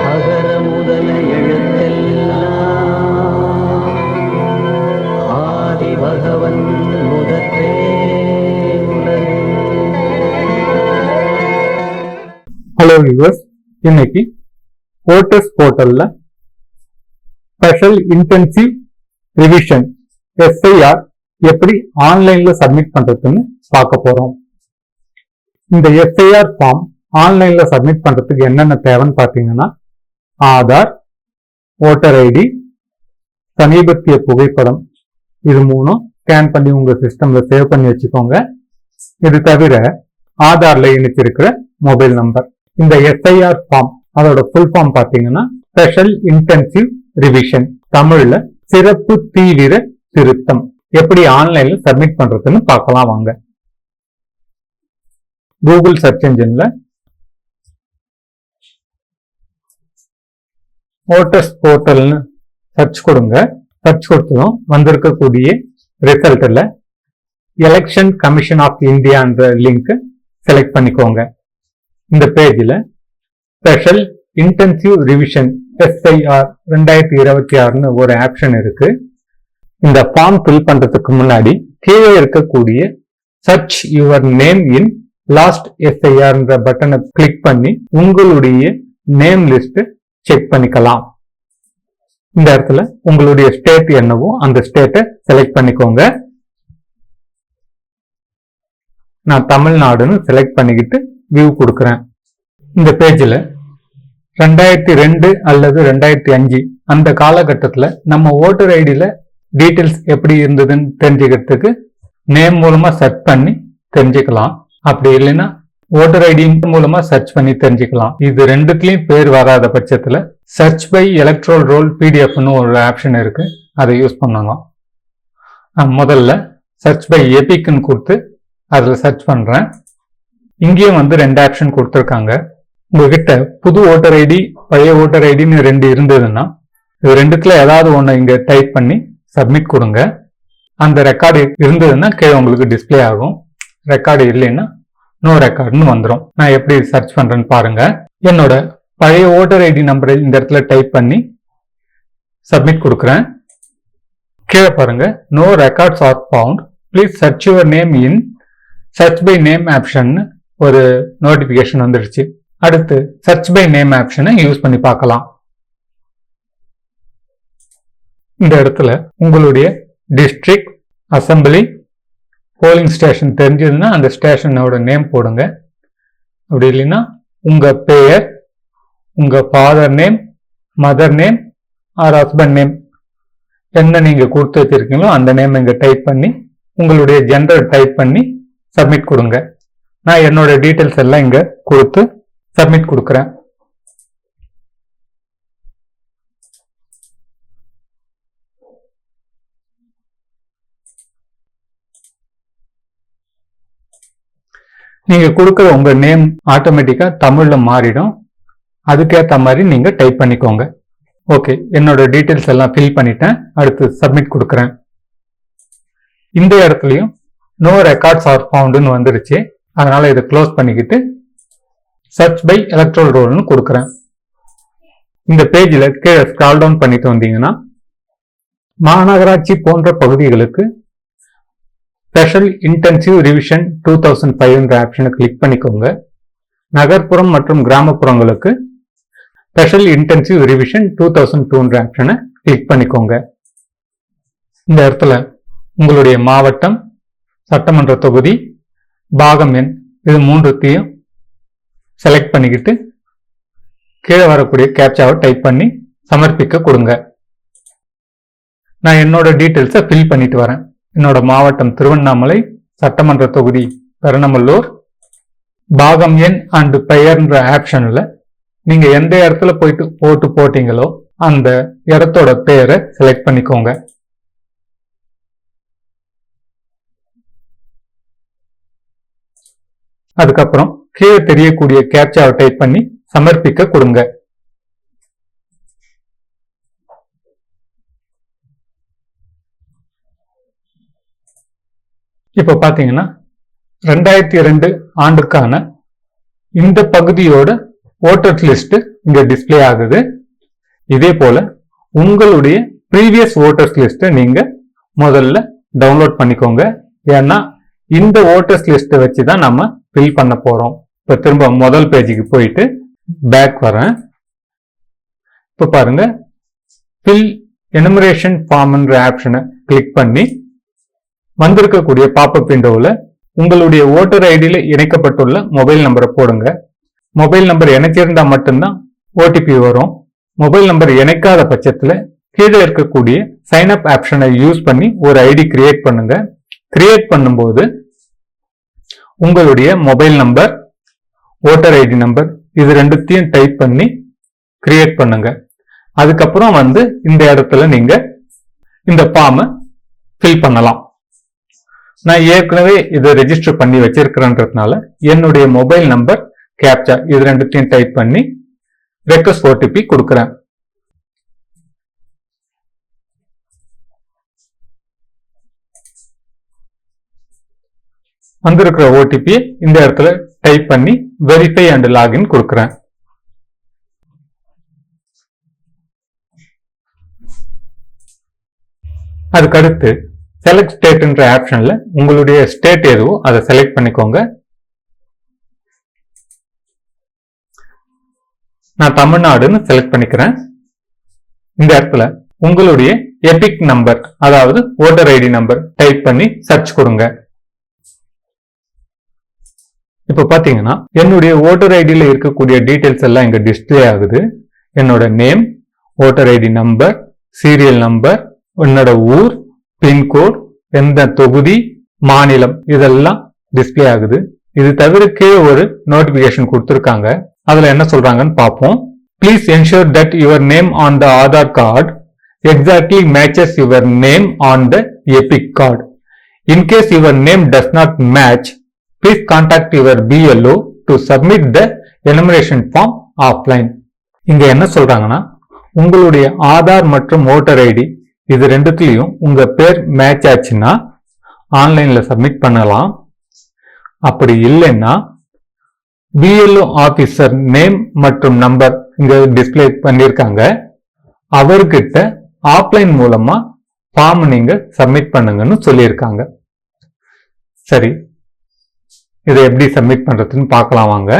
அகர முதல எழுத்தெல்லாம் ஆதி பகவன் முதற்றே உலகு. ஹலோ வியூவர்ஸ், இன்னைக்கு ஓட்டர்ஸ் போர்ட்டல்ல ஸ்பெஷல் இன்டென்சிவ் ரிவிஷன் எஸ்ஐஆர் எப்படி ஆன்லைன்ல சப்மிட் பண்றதுன்னு பார்க்க போறோம். இந்த எஸ்ஐஆர் ஃபார்ம் ஆன்லைன்ல சப்மிட் பண்றதுக்கு என்னென்ன தேவைன்னு பார்த்தீங்கன்னா, ஆதார், ஓட்டர் ஐடி, சமீபத்திய புகைப்படம், இது மூணும் ஸ்கேன் பண்ணி உங்க சிஸ்டம்ல சேவ் பண்ணி வச்சுக்கோங்க. இது தவிர ஆதார்ல இணைச்சிருக்கிற மொபைல் நம்பர். இந்த எஸ்ஐஆர் ஃபார்ம் அதோட ஃபுல் ஃபார்ம் பார்த்தீங்கன்னா ஸ்பெஷல் இன்டென்சிவ் ரிவிஷன், தமிழ்ல சிறப்பு தீவிர திருத்தம். எப்படி ஆன்லைன்ல சப்மிட் பண்றதுன்னு பார்க்கலாம் வாங்க. கூகுள் சர்ச் என்ஜின்ல ஓட்டர்ஸ் போர்ட்டல்னு சர்ச் கொடுங்க. சர்ச் கொடுத்ததும் வந்திருக்கக்கூடிய ரிசல்ட்ல எலெக்ஷன் கமிஷன் ஆஃப் இந்தியான்ற லிங்க் செலக்ட் பண்ணிக்கோங்க. இந்த பேஜ்ல ஸ்பெஷல் இன்டென்சிவ் ரிவிஷன் எஸ்ஐஆர் 2026ன்னு ஒரு ஆப்ஷன் இருக்கு. இந்த ஃபார்ம் ஃபில் பண்றதுக்கு முன்னாடி கீழே இருக்கக்கூடிய search your name in last எஸ்ஐஆர்ன்ற பட்டனை கிளிக் பண்ணி உங்களுடைய நேம் லிஸ்ட் செக் பண்ணிக்கலாம். இந்த இடத்துல உங்களுடைய ஸ்டேட் என்னவோ அந்த ஸ்டேட்டை செலக்ட் பண்ணிக்கோங்க. நான் தமிழ்நாடுன்னு செலக்ட் பண்ணிக்கிட்டு வியூ கொடுக்குறேன். இந்த பேஜ்ல 2002 அல்லது 2005 அந்த காலகட்டத்தில் நம்ம ஓட்டர் ஐடியில டீட்டெயில்ஸ் எப்படி இருந்ததுன்னு தெரிஞ்சுக்கிறதுக்கு நேம் மூலமா சர்ச் பண்ணி தெரிஞ்சுக்கலாம். அப்படி இல்லைன்னா ஓட்டர் ஐடி மூலமா சர்ச் பண்ணி தெரிஞ்சுக்கலாம். இது ரெண்டுத்துலயும் பேர் வராத பட்சத்துல சர்ச் பை எலக்ட்ரல் ரோல் பிடிஎஃப்னு ஒரு ஆப்ஷன் இருக்கு, அதை யூஸ் பண்ணலாம். நான் முதல்ல சர்ச் பை எபிக்னு கொடுத்து அதில் சர்ச் பண்றேன். இங்கேயும் ரெண்டு ஆப்ஷன் கொடுத்துருக்காங்க. உங்ககிட்ட புது ஓட்டர் ஐடி பழைய ஓட்டர் ஐடின்னு ரெண்டு இருந்ததுன்னா இது ரெண்டுத்துல ஏதாவது ஒன்று இங்க டைப் பண்ணி சப்மிட் கொடுங்க. அந்த ரெக்கார்டு இருந்ததுன்னா கீழே உங்களுக்கு டிஸ்பிளே ஆகும். ரெக்கார்டு இல்லைன்னா நோ ரெக்கார்டுன்னு வந்துடும். நான் எப்படி சர்ச் பண்றேன்னு பாருங்க. என்னோட பழைய ஓட்டர் ஐடி நம்பரை இந்த இடத்துல டைப் பண்ணி சப்மிட் கொடுக்குறேன். கீழே பாருங்க, no records are found, please search your name in search by name option ஒரு நோட்டிபிகேஷன் வந்துருச்சு. அடுத்து சர்ச் பை நேம் ஆப்ஷனை யூஸ் பண்ணி பார்க்கலாம். இந்த இடத்துல உங்களுடைய டிஸ்ட்ரிக்ட், அசம்பிளி, போலிங் ஸ்டேஷன் தெரிஞ்சதுன்னா அந்த ஸ்டேஷனோட நேம் போடுங்க. அப்படி இல்லைன்னா உங்க பெயர், உங்க father name, mother name or husband name என்ன நீங்க கொடுத்து வச்சிருக்கீங்களோ அந்த நேம் இங்க டைப் பண்ணி உங்களுடைய ஜெண்டர் டைப் பண்ணி சப்மிட் கொடுங்க. நான் என்னோட டீட்டெயில்ஸ் எல்லாம் இங்க கொடுத்து சப்மிட் கொடுக்குறேன். நீங்க கொடுக்குற உங்க நேம் ஆட்டோமேட்டிக்கா தமிழ்ல மாறிடும். அதுக்கேற்ற மாதிரி நீங்க டைப் பண்ணிக்கோங்க. ஓகே, என்னோட டீட்டெயில்ஸ் எல்லாம் ஃபில் பண்ணிட்டேன். அடுத்து சப்மிட் கொடுக்குறேன். இந்த இடத்துலயும் நோ ரெக்கார்ட்ஸ் ஆர் ஃபவுண்டுன்னு வந்துருச்சு. அதனால இதை க்ளோஸ் பண்ணிக்கிட்டு சர்ச் பை எலக்ட்ரல் ரோல்னு கொடுக்குறேன். இந்த பேஜில் கீழே ஸ்க்ரால் டவுன் பண்ணிட்டு வந்தீங்கன்னா மாநகராட்சி போன்ற பகுதிகளுக்கு ஸ்பெஷல் இன்டென்சிவ் ரிவிஷன் 2005 ஆப்ஷனை கிளிக் பண்ணிக்கோங்க. நகர்ப்புறம் மற்றும் கிராமப்புறங்களுக்கு ஸ்பெஷல் இன்டென்சிவ் ரிவிஷன் 2002 ஆப்ஷனை கிளிக் பண்ணிக்கோங்க. இந்த இடத்துல உங்களுடைய மாவட்டம், சட்டமன்ற தொகுதி, பாகம் எண் இது மூன்றுத்தையும் செலக்ட் பண்ணிக்கிட்டு கீழே வரக்கூடிய கேப்சாவை டைப் பண்ணி சமர்ப்பிக்க கொடுங்க. நான் என்னோட டீட்டெயில்ஸை ஃபில் பண்ணிட்டு வரேன். என்னோட மாவட்டம் திருவண்ணாமலை, சட்டமன்ற தொகுதி பெருநமல்லூர், பாகம் எண் அண்ட் பெயர்ன்ற ஆப்ஷன்ல நீங்க எந்த இடத்துல போட்டு போட்டீங்களோ அந்த இடத்தோட பெயரை செலக்ட் பண்ணிக்கோங்க. அதுக்கப்புறம் கீழே தெரியக்கூடிய கேப்சாவை டைப் பண்ணி சமர்ப்பிக்க கொடுங்க. இப்ப பாத்தீங்கன்னா 2002 ஆண்டுக்கான இந்த பகுதியோட ஓட்டர்ஸ் லிஸ்ட் இங்க டிஸ்ப்ளே ஆகுது. இதே போல உங்களுடைய ப்ரீவியஸ் ஓட்டர்ஸ் லிஸ்ட் நீங்க முதல்ல டவுன்லோட் பண்ணிக்கோங்க. ஏன்னா இந்த ஓட்டர்ஸ் லிஸ்ட் வச்சுதான் நம்ம ஃபில் பண்ண போறோம். இப்ப திரும்ப முதல் பேஜுக்கு போயிட்டு பேக் வரேன். இப்ப பாருங்க, ஃபில் எனுமரேஷன் ஃபார்ம்ன்ற ஆப்ஷனை கிளிக் பண்ணி வந்திருக்கக்கூடிய பாப்அப் விண்டோவில் உங்களுடைய ஓட்டர் ஐடியில இணைக்கப்பட்டுள்ள மொபைல் நம்பரை போடுங்க. மொபைல் நம்பர் இணைச்சிருந்தா மட்டும்தான் ஓடிபி வரும். மொபைல் நம்பர் இணைக்காத பட்சத்துல கீழே இருக்கக்கூடிய சைன் அப் ஆப்ஷனை யூஸ் பண்ணி ஒரு ஐடி கிரியேட் பண்ணுங்க. கிரியேட் பண்ணும்போது உங்களுடைய mobile number, voter ID number இது ரெண்டுத்தையும் டைப் பண்ணி கிரியேட் பண்ணுங்க. அதுக்கப்புறம் இந்த இடத்துல நீங்க இந்த ஃபார்மை ஃபில் பண்ணலாம். நான் ஏற்கனவே இதை ரெஜிஸ்டர் பண்ணி வச்சிருக்கிறேன்றதுனால என்னுடைய மொபைல் நம்பர், கேப்சா இது ரெண்டுத்தையும் டைப் பண்ணி ரெக்வெஸ்ட் ஓடிபி கொடுக்குறேன். வந்திருக்கிற ஓடிபி இந்த இடத்துல டைப் பண்ணி வெரிஃபை அண்ட் லாகின் கொடுக்குறேன். அதுக்கடுத்து செலக்ட் ஸ்டேட்ன்ற ஆப்ஷன்ல உங்களுடைய ஸ்டேட் எதுவோ அதை செலக்ட் பண்ணிக்கோங்க. நான் தமிழ்நாடுன்னு செலக்ட் பண்ணிக்கிறேன். இந்த இடத்துல உங்களுடைய எபிக் நம்பர், அதாவது ஓட்டர் ஐடி நம்பர் டைப் பண்ணி சர்ச் கொடுங்க. இப்ப பாத்தீங்கன்னா என்னுடைய ஓட்டர் ஐடியில இருக்கக்கூடிய டீடைல்ஸ் எல்லாம் இங்க டிஸ்பிளே ஆகுது. என்னோட name, voter ID number, serial number, என்னோட ஊர், பின்கோட், எந்த தொகுதி, மாநிலம் இதெல்லாம் டிஸ்பிளே ஆகுது. இது தவிர கீழே ஒரு நோட்டிபிகேஷன் கொடுத்திருக்காங்க. அதுல என்ன சொல்றாங்கன்னு பார்ப்போம். Please ensure that your name on the Aadhaar card exactly matches your name on the Epic card. In case your name does not match, please contact your BLO to submit the enumeration form offline. இங்க என்ன சொல்றாங்கன்னா, உங்களுடைய ஆதார் மற்றும் voter ID இது ரெண்டுத்துலயும் உங்க பேர் match ஆச்சுன்னா ஆன்லைன்ல சப்மிட் பண்ணலாம். அப்படி இல்லைன்னா பிஎல்ஓ ஆபீசர் நேம் மற்றும் நம்பர் இங்க டிஸ்பிளே பண்ணிருக்காங்க, அவர்கிட்ட ஆஃப்லைன் மூலமா ஃபார்ம் நீங்க சப்மிட் பண்ணுங்கன்னு சொல்லியிருக்காங்க. சரி, இதை எப்படி சப்மிட் பண்றதுன்னு பார்க்கலாம் வாங்க.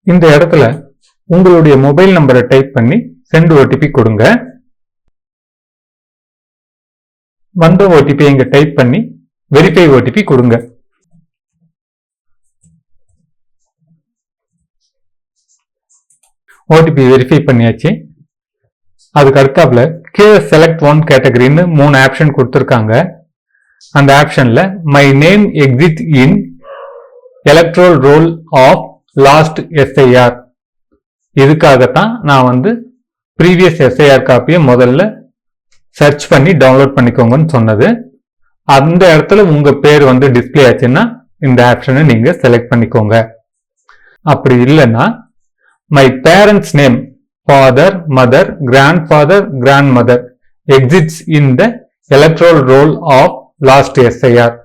இந்த இடத்துல உங்களுடைய மொபைல் நம்பரை டைப் பண்ணி சென்ட் ஓடிபி கொடுங்க. வந்த ஓடிபி இங்க டைப் பண்ணி வெரிஃபை ஓடிபி கொடுங்க. ஓடிபி வெரிஃபை பண்ணியாச்சு. அதுக்கு அடுத்தாப்புல கீழே செலக்ட் ஒன் கேட்டகரின்னு 3 ஆப்ஷன் கொடுத்துருக்காங்க. அந்த ஆப்ஷன்ல my name exit in electoral roll of last SIR, இதுக்காகத்தான் நான் ப்ரீவியஸ் எஸ்ஐஆர் காப்பியை முதல்ல சர்ச் பண்ணி டவுன்லோட் பண்ணிக்கோங்கன்னு சொன்னது. அந்த இடத்துல உங்க பேர் டிஸ்பிளே ஆச்சுன்னா இந்த ஆப்ஷனை நீங்க செலக்ட் பண்ணிக்கோங்க. அப்படி இல்லைன்னா my parents name, father, mother, grandfather, grandmother exists in the electoral roll of last SIR,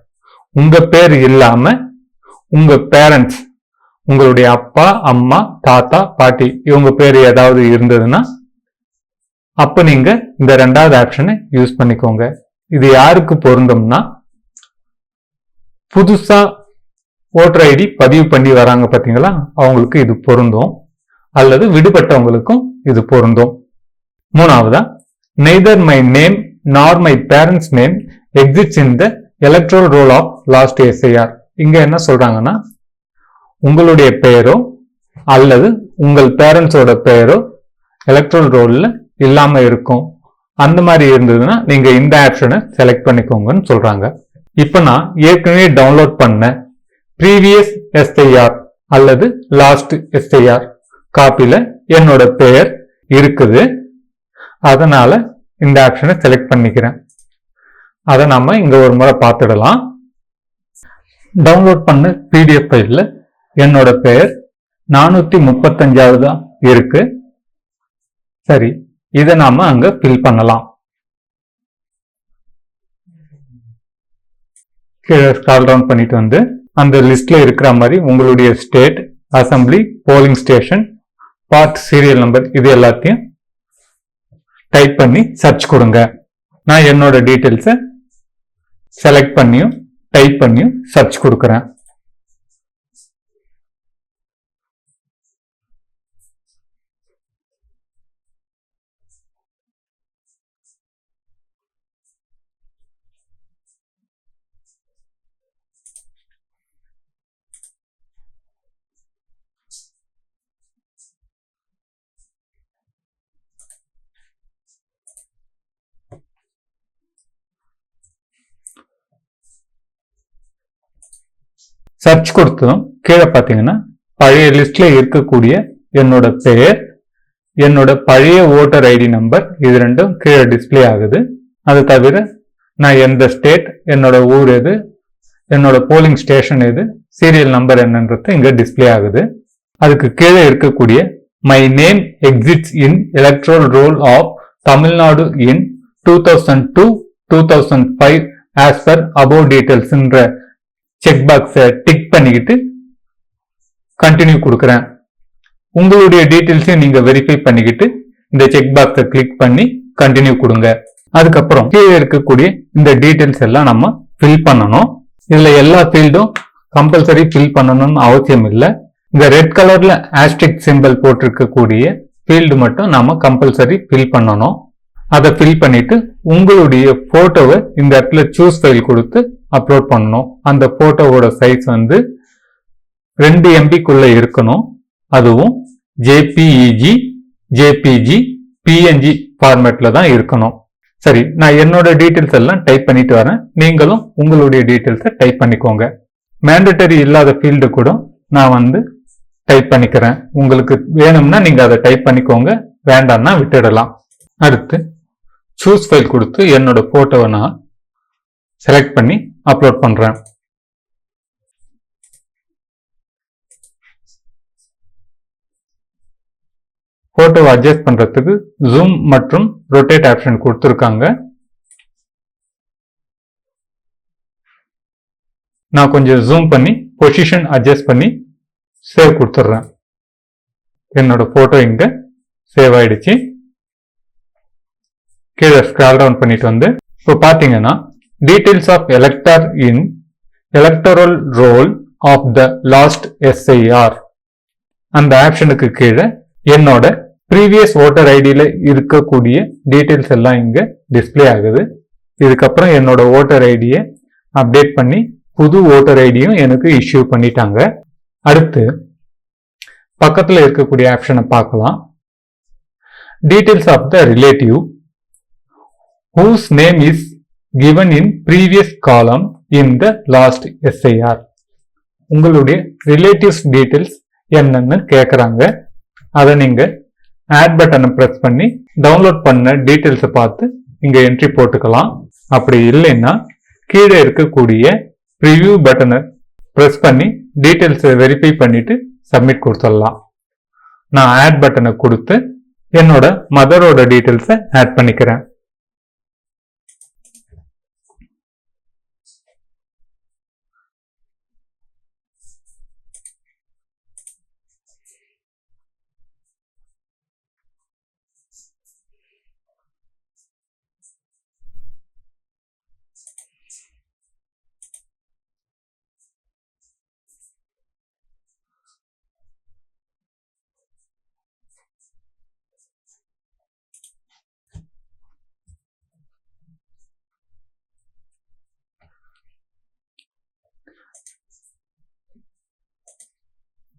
உங்க பேர் இல்லாம உங்க பேரண்ட்ஸ், உங்களுடைய அப்பா, அம்மா, தாத்தா, பாட்டி இவங்க பேர் ஏதாவது இருந்ததுன்னா அப்ப நீங்க இந்த 2வது ஆப்ஷனை யூஸ் பண்ணிக்கோங்க. இது யாருக்கு பொருந்தும்னா, புதுசா ஓட்டர் ஐடி பதிவு பண்ணி வராங்க பாத்தீங்களா, அவங்களுக்கு இது பொருந்தும். அல்லது விடுபட்டவங்களுக்கும் இது பொருந்தும். 3வதா neither my name nor my parents name exists in the electoral roll of last SIR. இங்க என்ன சொல்றாங்கன்னா, உங்களுடைய பெயரோ அல்லது உங்கள் பேரண்ட்ஸோட பெயரோ எலக்ட்ரல் ரோல்ல இல்லாம இருக்கும். அந்த மாதிரி இருந்ததுன்னா நீங்க இந்த ஆப்ஷனை செலக்ட் பண்ணிக்கோங்கன்னு சொல்றாங்க. இப்ப நான் ஏற்கனவே டவுன்லோட் பண்ண ப்ரீவியஸ் எஸ்ஐஆர் அல்லது லாஸ்ட் எஸ்ஐஆர் காப்பில என்னோட பெயர் இருக்குது. அதனால இந்த ஆப்ஷனை செலக்ட் பண்ணிக்கிறேன். அதை நாம இங்க ஒரு முறை பார்த்துடலாம். டவுன்லோட் பண்ண பிடிஎஃப் ஃபைல்ல என்னோட பெயர் 435 இருக்கு. சரி, இதை நாம அங்க ஃபில் பண்ணலாம். கீழே ஸ்க்ரால் டவுன் பண்ணிட்டு அந்த லிஸ்ட்ல இருக்கிற மாதிரி உங்களுடைய state, assembly, polling station, part, serial number இது எல்லாத்தையும் டைப் பண்ணி சர்ச் கொடுங்க. நான் என்னோட டீட்டெயில்ஸை செலக்ட் பண்ணியும் டைப் பண்ணியும் சர்ச் கொடுக்குறேன். சர்ச் கொடுத்ததும் கீழே பார்த்தீங்கன்னா பழைய லிஸ்ட்ல இருக்கக்கூடிய என்னோட பெயர், என்னோட பழைய ஓட்டர் ஐடி நம்பர் இது ரெண்டும் கீழே டிஸ்பிளே ஆகுது. அது தவிர நான் எந்த ஸ்டேட், என்னோட ஊர் எது, என்னோட போலிங் ஸ்டேஷன் எது, சீரியல் நம்பர் என்னன்றது இங்க டிஸ்பிளே ஆகுது. அதுக்கு கீழே இருக்கக்கூடிய my name exists in electoral roll of Tamil Nadu in 2002-2005 as per above டீடைல்ஸ்ன்ற செக் பாக்ஸை டிக் பண்ணிக்கிட்டு கண்டினியூ கொடுக்குறேன். உங்களுடைய டீடைல்ஸையும் நீங்க வெரிஃபை பண்ணிக்கிட்டு இந்த செக் பாக்ஸை கிளிக் பண்ணி கண்டினியூ கொடுங்க. அதுக்கப்புறம் கீழே இருக்கக்கூடிய இந்த டீடைல்ஸ் எல்லாம் நம்ம ஃபில் பண்ணணும். இதுல எல்லா ஃபீல்டும் கம்பல்சரி ஃபில் பண்ணணும்னு அவசியம் இல்லை. இந்த ரெட் கலர்ல ஆஸ்ட்ரிக் சிம்பிள் போட்டிருக்கக்கூடிய ஃபீல்டு மட்டும் நாம கம்பல்சரி ஃபில் பண்ணணும். அதை ஃபில் பண்ணிட்டு உங்களுடைய போட்டோவை இந்த இடத்துல சூஸ் ஃபைல் கொடுத்து அப்லோட் பண்ணணும். அந்த போட்டோவோட சைஸ் 2 MB இருக்கணும். அதுவும் JPEG, JPG, PNG ஃபார்மேட்ல தான் இருக்கணும். சரி, நான் என்னோட டீடைல்ஸ் எல்லாம் டைப் பண்ணிட்டு வரேன். நீங்களும் உங்களுடைய டீடைல்ஸை டைப் பண்ணிக்கோங்க. மேண்டட்டரி இல்லாத ஃபீல்டு கூட நான் டைப் பண்ணிக்கிறேன். உங்களுக்கு வேணும்னா நீங்க அதை டைப் பண்ணிக்கோங்க, வேண்டாம்னா விட்டுடலாம். அடுத்து சூஸ் ஃபைல் கொடுத்து என்னோட போட்டோவை நான் செலக்ட் பண்ணி அப்லோட் பண்றேன். போட்டோவை அட்ஜஸ்ட் பண்றதுக்கு ஜூம் மற்றும் ரொட்டேட் ஆப்ஷன் கொடுத்துருக்காங்க. நான் கொஞ்சம் ஜூம் பண்ணி பொசிஷன் அட்ஜஸ்ட் பண்ணி சேவ் கொடுத்துட்றேன். என்னோட போட்டோ இங்க சேவ் ஆயிடுச்சு. கீழே ஸ்க்ரால் டவுன் பண்ணிட்டு இப்போ பாத்தீங்கன்னா details of elector in electoral roll of the last SIR அந்த ஆப்ஷனுக்கு கீழே என்னோட ப்ரீவியஸ் ஓட்டர் ஐடியில இருக்கக்கூடிய டீடைல்ஸ் எல்லாம் இங்க டிஸ்பிளே ஆகுது. இதுக்கப்புறம் என்னோட ஓட்டர் ஐடியை அப்டேட் பண்ணி புது ஓட்டர் ஐடியும் எனக்கு இஷ்யூ பண்ணிட்டாங்க. அடுத்து பக்கத்துல இருக்கக்கூடிய ஆப்ஷனை பார்க்கலாம். Details of the relative whose name is given in previous column in the last SIR. உங்களுடைய ரிலேட்டிவ்ஸ் டீடைல்ஸ் என்னன்னு கேட்குறாங்க. அதை நீங்க ஆட் பட்டனை பிரஸ் பண்ணி டவுன்லோட் பண்ண டீடைல்ஸை பார்த்து இங்க என்ட்ரி போட்டுக்கலாம். அப்படி இல்லைன்னா கீழே இருக்கக்கூடிய ப்ரிவ்யூ பட்டனை பிரஸ் பண்ணி டீடைல்ஸை வெரிஃபை பண்ணிட்டு சப்மிட் கொடுத்துடலாம். நான் ஆட் பட்டனை கொடுத்து என்னோட மதரோட டீடைல்ஸை ஆட் பண்ணிக்கிறேன்.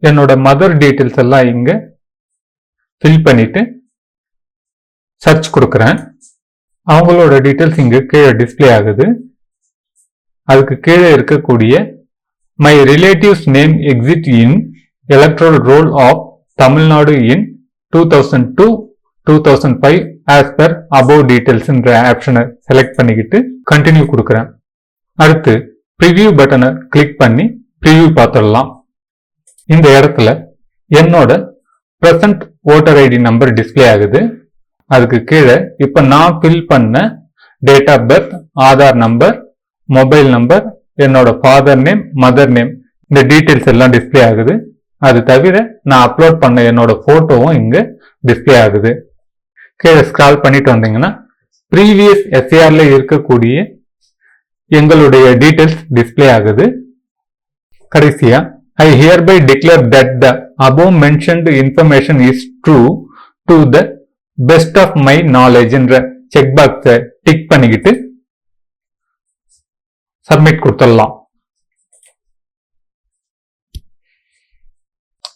என்னோட மதர் டீடைல்ஸ் எல்லாம் இங்க ஃபில் பண்ணிட்டு சர்ச் கொடுக்குறேன். அவங்களோட டீடைல்ஸ் இங்க கீழே டிஸ்பிளே ஆகுது. அதுக்கு கீழே இருக்கக்கூடிய my relatives name exit in electoral roll of Tamil Nadu in 2002-2005 as per above டீடைல்ஸ்ன்ற ஆப்ஷனை செலக்ட் பண்ணிக்கிட்டு கண்டினியூ கொடுக்குறேன். அடுத்து ப்ரிவ்யூ பட்டனை கிளிக் பண்ணி ப்ரிவ்யூ பார்த்துடலாம். இந்த இடத்துல என்னோட present voter ID number display ஆகுது. அதுக்கு கீழே இப்ப நான் ஃபில் பண்ண date of birth, Aadhaar number, mobile number, என்னோட ஃபாதர் நேம், மதர் நேம் இந்த டீட்டெயில்ஸ் எல்லாம் டிஸ்ப்ளே ஆகுது. அது தவிர நான் அப்லோட் பண்ண என்னோட போட்டோவும் இங்க டிஸ்ப்ளே ஆகுது. கீழே ஸ்க்ரால் பண்ணிட்டு வந்தீங்கன்னா ப்ரீவியஸ் எஸ்ஏஆர்ல இருக்கக்கூடிய எங்களுடைய டீட்டெயில்ஸ் டிஸ்ப்ளே ஆகுது. கடைசியா I hereby declare that the above mentioned information is true to the best of my knowledge என்ற செக் பாக்ஸை டிக் பண்ணிக்கிட்டு சப்மிட் கொடுத்துடலாம்.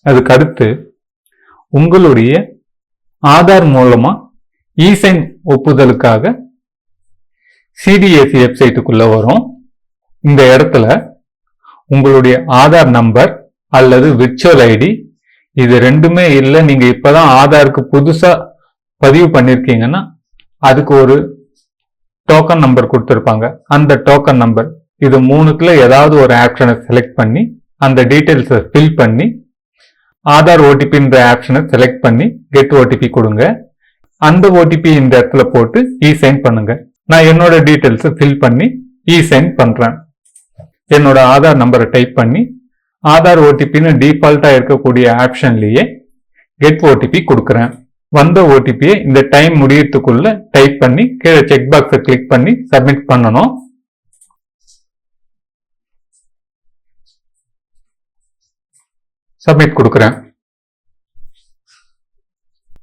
அதுக்கு அடுத்து உங்களுடைய ஆதார் மூலமா இசைன் ஒப்புதலுக்காக சிடிஎஸ்சி வெப்சைட்டுக்குள்ள வரும். இந்த இடத்துல உங்களுடைய ஆதார் நம்பர் அல்லது விர்ச்சுவல் ஐடி இது ரெண்டுமே இல்லை, நீங்க இப்பதான் ஆதாருக்கு புதுசா பதிவு பண்ணிருக்கீங்கன்னா அதுக்கு ஒரு டோக்கன் நம்பர் கொடுத்திருப்பாங்க. அந்த டோக்கன் நம்பர் இது மூணுத்துல ஏதாவது ஒரு ஆப்ஷனை செலக்ட் பண்ணி அந்த டீட்டெயில்ஸை ஃபில் பண்ணி ஆதார் ஓடிபின்ற ஆப்ஷனை செலக்ட் பண்ணி கெட் ஓடிபி கொடுங்க. அந்த ஓடிபி இந்த இடத்துல போட்டு இசைன் பண்ணுங்க. நான் என்னோட டீட்டெயில்ஸை ஃபில் பண்ணி இசைன் பண்றேன். என்னோட ஆதார் நம்பரை டைப் பண்ணி ஆதார் ஓடிபின்னு டிஃபால்ட்டா இருக்கக்கூடிய ஆப்ஷன்லயே கெட் ஓடிபி கொடுக்குறேன். வந்த ஓடிபியை இந்த டைம் முடியறதுக்குள்ள டைப் பண்ணி கீழே செக் பாக்ஸை கிளிக் பண்ணி சப்மிட் பண்ணணும். சப்மிட் கொடுக்குறேன்.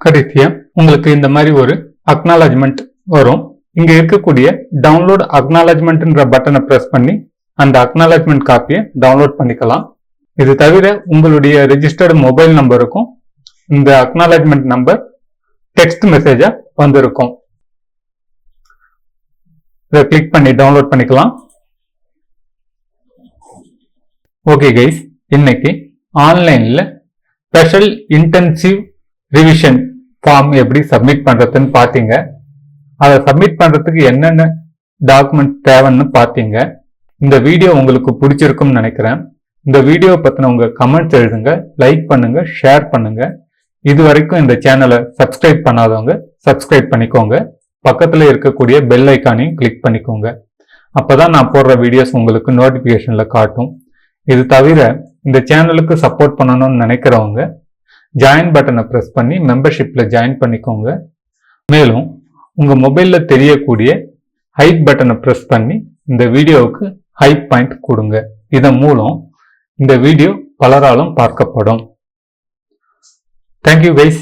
கடைசியா உங்களுக்கு இந்த மாதிரி ஒரு அக்னாலஜ்மெண்ட் வரும். இங்க இருக்கக்கூடிய டவுன்லோட் அக்னாலஜ்மெண்ட்ன்ற பட்டனை பிரஸ் பண்ணி அந்த அக்னாலஜ்மெண்ட் காப்பியை டவுன்லோட் பண்ணிக்கலாம். இது தவிர உங்களுடைய ரெஜிஸ்டர்டு மொபைல் நம்பருக்கும் இந்த அக்னாலஜ்மெண்ட் நம்பர் டெக்ஸ்ட் மெசேஜா வந்திருக்கும். இதை கிளிக் பண்ணி டவுன்லோட் பண்ணிக்கலாம். ஓகே கைஸ், இன்னைக்கு ஆன்லைன்ல ஸ்பெஷல் இன்டென்சிவ் ரிவிஷன் ஃபார்ம் எப்படி சப்மிட் பண்றதுன்னு பாத்தீங்க. அதை சப்மிட் பண்றதுக்கு என்னென்ன டாக்குமெண்ட் தேவைன்னு பாத்தீங்க. இந்த வீடியோ உங்களுக்கு பிடிச்சிருக்கும்னு நினைக்கிறேன். இந்த வீடியோ பத்தின உங்க கமெண்ட்ஸ் எழுதுங்க, லைக் பண்ணுங்க, ஷேர் பண்ணுங்க. இது வரைக்கும் இந்த சேனலை சப்ஸ்கிரைப் பண்ணாதவங்க சப்ஸ்கிரைப் பண்ணிக்கோங்க. பக்கத்துல இருக்கக்கூடிய பெல் ஐக்கானையும் கிளிக் பண்ணிக்கோங்க. அப்பதான் நான் போடுற வீடியோஸ் உங்களுக்கு நோட்டிபிகேஷன்ல காட்டும். இது தவிர இந்த சேனலுக்கு சப்போர்ட் பண்ணணும்னு நினைக்கிறவங்க ஜாயின் பட்டனை பிரஸ் பண்ணி மெம்பர்ஷிப்ல ஜாயின் பண்ணிக்கோங்க. மேலும் உங்க மொபைல்ல தெரியக்கூடிய ஹைப் பட்டனை பிரஸ் பண்ணி இந்த வீடியோவுக்கு ஹைப் பாயிண்ட் கொடுங்க. இதன் மூலம் இந்த வீடியோ பலராலும் பார்க்கப்படும். Thank you guys.